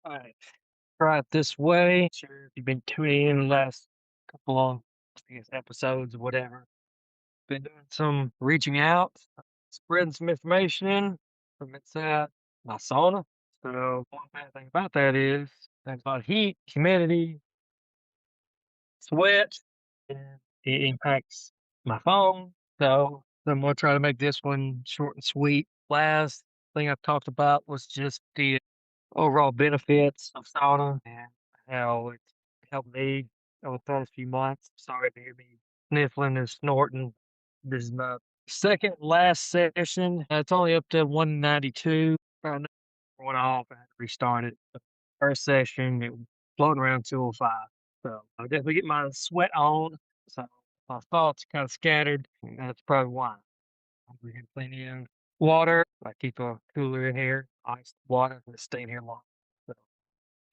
Alright, try it this way. Sure, if you've been tuning in the last couple of, I guess, episodes or whatever, been doing some reaching out, spreading some information from inside my sauna. So one bad thing about that is things about heat, humidity, sweat, and it impacts my phone. So I'm gonna try to make this one short and sweet. Last thing I talked about was just the overall benefits of sauna and how it's helped me over the past few months. Sorry to hear me sniffling and snorting. This is my second last session. It's only up to 192. I know going off. I had to restart it. The first session, it was floating around 205. So I definitely get my sweat on. So my thoughts kind of scattered. And that's probably why. We had plenty of water. I keep a cooler in here, iced water, to stay in here long. So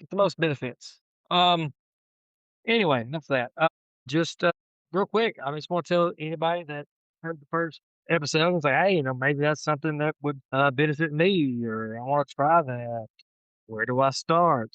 get the most benefits. Anyway, enough of that. Just real quick, I just want to tell anybody that heard the first episode and say, hey, maybe that's something that would benefit me, or I want to try that. Where do I start?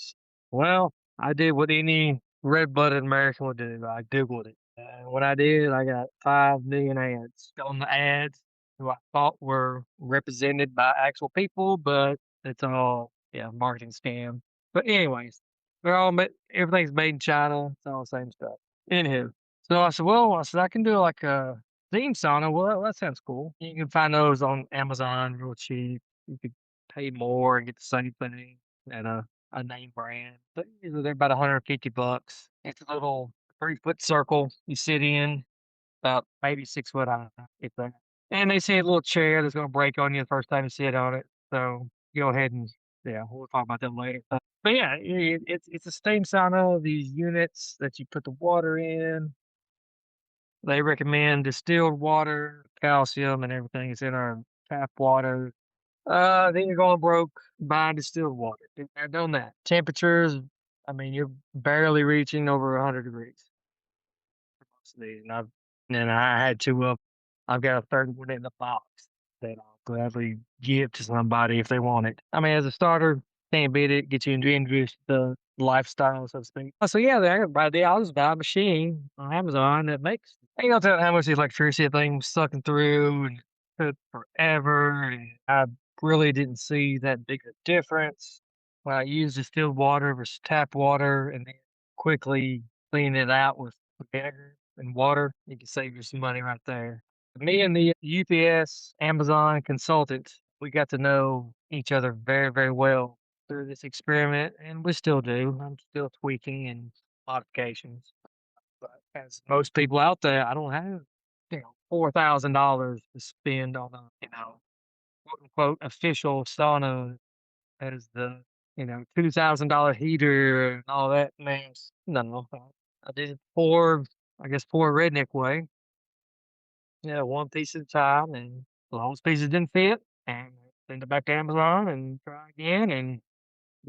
Well, I did what any red-blooded American would do. I Googled it. And what I did, I got 5 million ads. On the ads, who I thought were represented by actual people, but it's all, yeah, marketing scam. But anyways, everything's made in China. It's all the same stuff. Anywho, so I said, well, I can do like a theme sauna. Well, that sounds cool. You can find those on Amazon real cheap. You could pay more and get the same thing at a name brand. But usually they're about 150 bucks. It's a little 3-foot circle you sit in, about maybe 6 foot high, if that. And they say a little chair that's gonna break on you the first time you sit on it. So go ahead and yeah, we'll talk about that later. But yeah, it's a steam sauna. These units that you put the water in, they recommend distilled water, calcium, and everything is in our tap water. Then you're going broke buying distilled water. Been there, done that. Temperatures, I mean, you're barely reaching over 100 degrees for most of these, and I had 2 of 'em. I've got a third one in the box that I'll gladly give to somebody if they want it. I mean, as a starter, can't beat it, get you introduced to the lifestyle, so to speak. So yeah, I'll just buy a machine on Amazon that makes ain't no telling how much the electricity that thing was sucking through and took forever, and I really didn't see that big a difference when I used distilled water versus tap water and then quickly clean it out with vinegar and water. You can save you some money right there. Me and the UPS Amazon consultant, we got to know each other very, very well through this experiment, and we still do. I'm still tweaking and modifications. But as most people out there, I don't have, $4,000 to spend on a, quote unquote official sauna that is the, $2,000 heater and all that mess. No, I did it I guess, poor redneck way. Yeah, one piece at a time, and those pieces didn't fit, and send it back to Amazon and try again and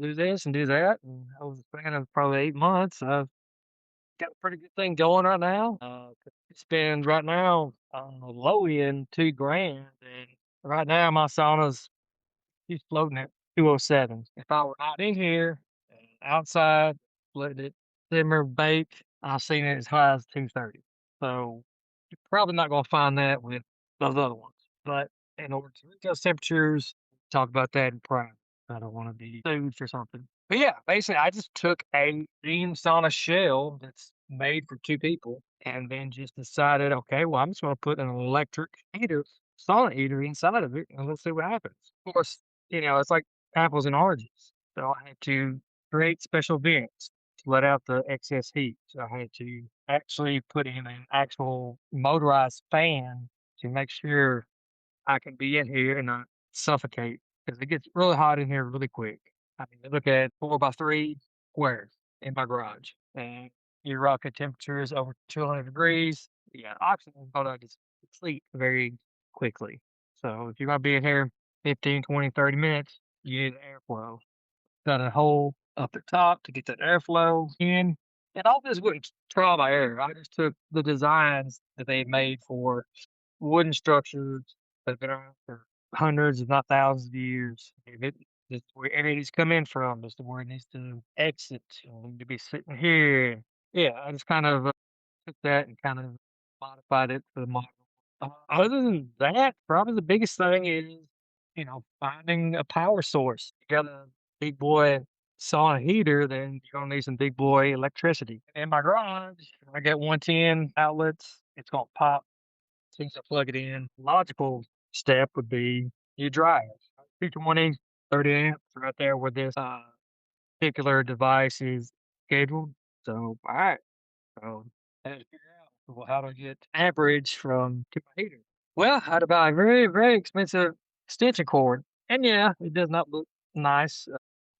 do this and do that, and over the span of probably 8 months, I've got a pretty good thing going right now. Spend right now, low end 2 grand, and right now my sauna's she's floating at 207. If I were out in here and outside, letting it simmer, bake, I've seen it as high as 230. So you're probably not gonna find that with those other ones. But in order to reach those temperatures, talk about that in private. I don't want to be sued for something. But yeah, basically, I just took a steam sauna shell that's made for 2 people and then just decided, okay, well, I'm just going to put an electric heater, sauna heater inside of it, and let's see what happens. Of course, it's like apples and oranges. So I had to create special vents to let out the excess heat. So I had to actually put in an actual motorized fan to make sure I can be in here and not suffocate because it gets really hot in here really quick. I mean, look at 4 by 3 squares in my garage, and your rocket temperature is over 200 degrees. Yeah, oxygen product gets deplete very quickly. So if you're gonna be in here 15, 20, 30 minutes, you need airflow. Got a hole up the top to get that airflow in. And all this wouldn't trial by error. I just took the designs that they made for wooden structures that have been around for hundreds, if not thousands of years. And it This is where air needs to come in from. This is where it needs to exit. You don't need to be sitting here. Yeah, I just kind of took that and kind of modified it for the model. Other than that, probably the biggest thing is, finding a power source. You got a big boy sauna heater, then you're gonna need some big boy electricity. In my garage, I got 110 outlets. It's gonna pop as soon as I plug it in. Logical step would be your dryer. 220, 30 amps right there where this particular device is scheduled. So, all right. So, I had to figure out, well, how to get amperage from to my heater. Well, I had to buy a very, very expensive extension cord. And yeah, it does not look nice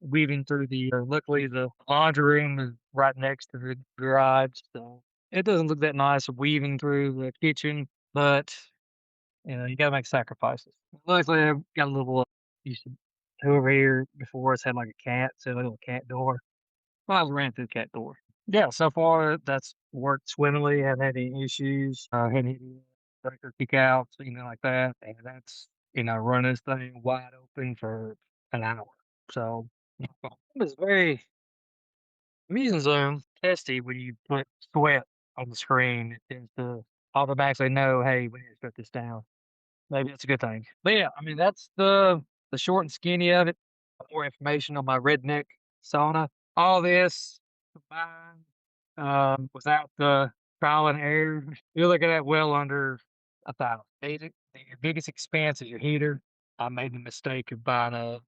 weaving through luckily, the laundry room is right next to the garage. So it doesn't look that nice weaving through the kitchen, but you got to make sacrifices. Luckily, I've got a little, used to, whoever here before us had like a cat, so a little cat door. Well, I ran through the cat door. Yeah, so far that's worked swimmingly. Haven't had any issues. Hadn't had any breaker kick outs, anything like that. And that's running this thing wide open for an hour. So it's very using Zoom testy when you put sweat on the screen. It tends to automatically know, hey, we need to shut this down. Maybe that's a good thing. But yeah, I mean that's the short and skinny of it. More information on my redneck sauna. All this combined, without the trial and error, you're looking at well under 1,000. Your biggest expense is your heater. I made the mistake of buying a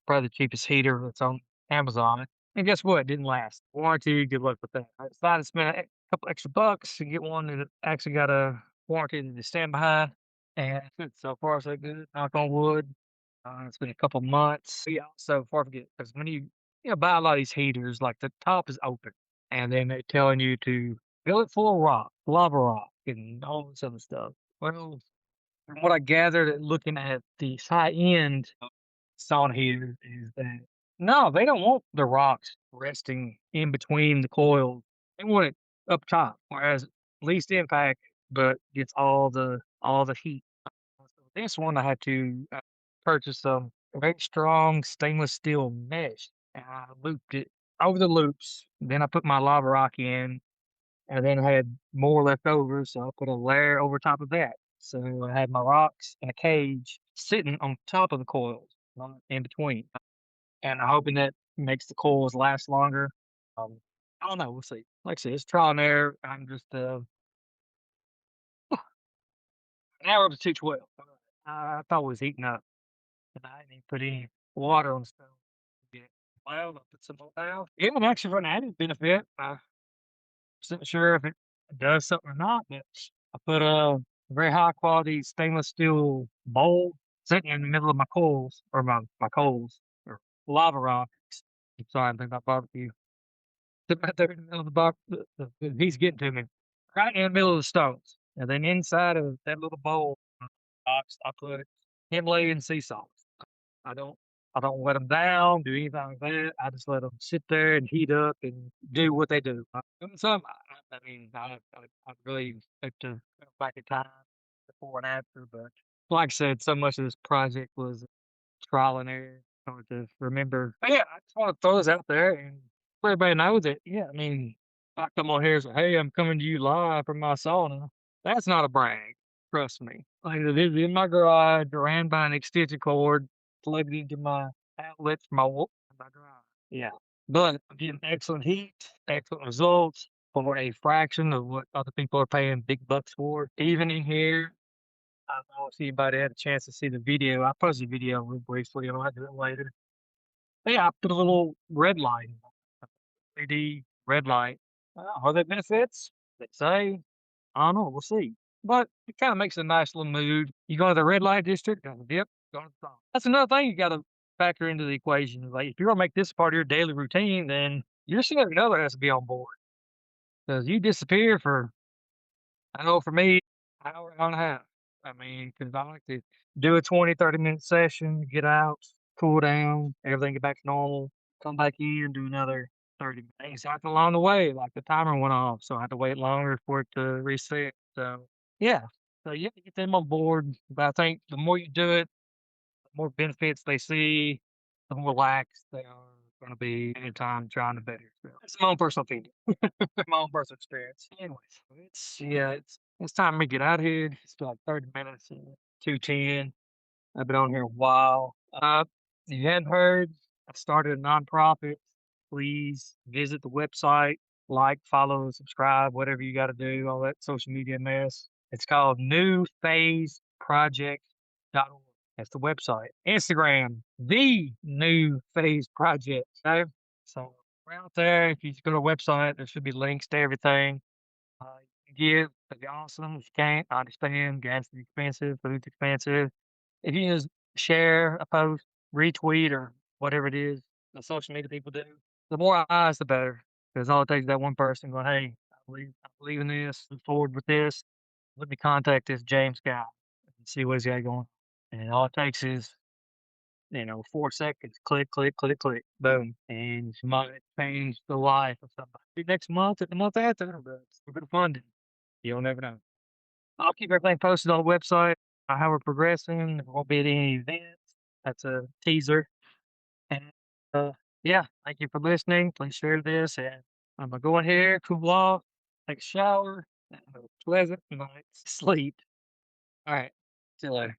probably the cheapest heater that's on Amazon. And guess what? It didn't last. Warranty, good luck with that. I decided to spend a couple extra bucks to get one that actually got a warranty to stand behind. And so far, so good. Knock on wood. It's been a couple months. Yeah. So far, forget because when you buy a lot of these heaters, like the top is open, and then they're telling you to fill it full of rock, lava rock, and all this other stuff. Well, from what I gathered, looking at the high end sauna heater is that no, they don't want the rocks resting in between the coils. They want it up top, whereas least impact, but gets all the heat. So this one I had to purchase some very strong stainless steel mesh, and I looped it over the loops. Then I put my lava rock in, and then I had more left over, so I put a layer over top of that. So I had my rocks in a cage sitting on top of the coils, not in between. And I'm hoping that makes the coils last longer. Um, I don't know. We'll see. Like I said, it's trial and error. I'm just an hour up to 212. I thought it was heating up, and I didn't even put any water on the stove yet. Well, I put some more down. Yeah, I'm actually for an added benefit. I wasn't sure if it does something or not, but I put a very high quality stainless steel bowl sitting in the middle of my coals or my coals or lava rocks. I'm sorry, I'm thinking about barbecue. Sitting right there in the middle of the box. He's getting to me. Right in the middle of the stones. And then inside of that little bowl box, I put Himalayan sea salt. I don't I don't let them down, do anything like that. I just let them sit there and heat up and do what they do. And some, I really hope to go back in time before and after, but like I said, so much of this project was trial and error. Hard to remember. But yeah, I just want to throw this out there and let everybody know that, yeah, I mean, if I come on here and say, hey, I'm coming to you live from my sauna. That's not a brag. Trust me. Like it is in my garage, ran by an extension cord, plugged into my outlet for my garage. Yeah. But I'm getting excellent heat, excellent results for a fraction of what other people are paying big bucks for. Even in here, I don't know if anybody had a chance to see the video. I posted a video real briefly. I might do it later. But yeah, I put a little red light, 3D red light. Are there benefits? They say. I don't know. We'll see. But it kind of makes a nice little mood. You go to the red light district, yep, go to the top. That's another thing you got to factor into the equation. Like if you're gonna make this part of your daily routine, then your significant other has to be on board because you disappear for I know for me, hour, hour and a half. I mean, because I like to do a 20, 30-minute session, get out, cool down, everything get back to normal, come back in, do another 30 things happen along the way, like the timer went off, so I had to wait longer for it to reset. So yeah. So you have to get them on board. But I think the more you do it, more benefits they see, the more lax they are gonna be anytime trying to better yourself. It's my own personal opinion, my own personal experience. Anyways, it's time to get out of here. It's been like 30 minutes, 2:10. I've been on here a while. If you hadn't heard, I started a nonprofit. Please visit the website, like, follow, subscribe, whatever you got to do, all that social media mess. It's called newphaseproject.org. That's the website. Instagram, the New Phase Project. Okay? So we're out there. If you go to the website, there should be links to everything. You can give, that'd be awesome. If you can't, I understand. Gas is expensive, food's expensive. If you just share a post, retweet, or whatever it is the social media people do, the more eyes, the better. Because all it takes is that one person going, "Hey, I believe in this. Move forward with this. Let me contact this James guy and see what he's got going." And all it takes is 4 seconds. Click, click, click, click. Boom. And you might change the life of somebody next month, at the month after. But it's a bit of funding. You'll never know. I'll keep everything posted on the website, how we're progressing. There won't be any events. That's a teaser. And yeah, thank you for listening. Please share this. And I'm going to go in here, cool off, take a shower, and have a pleasant night's sleep. All right. See you later.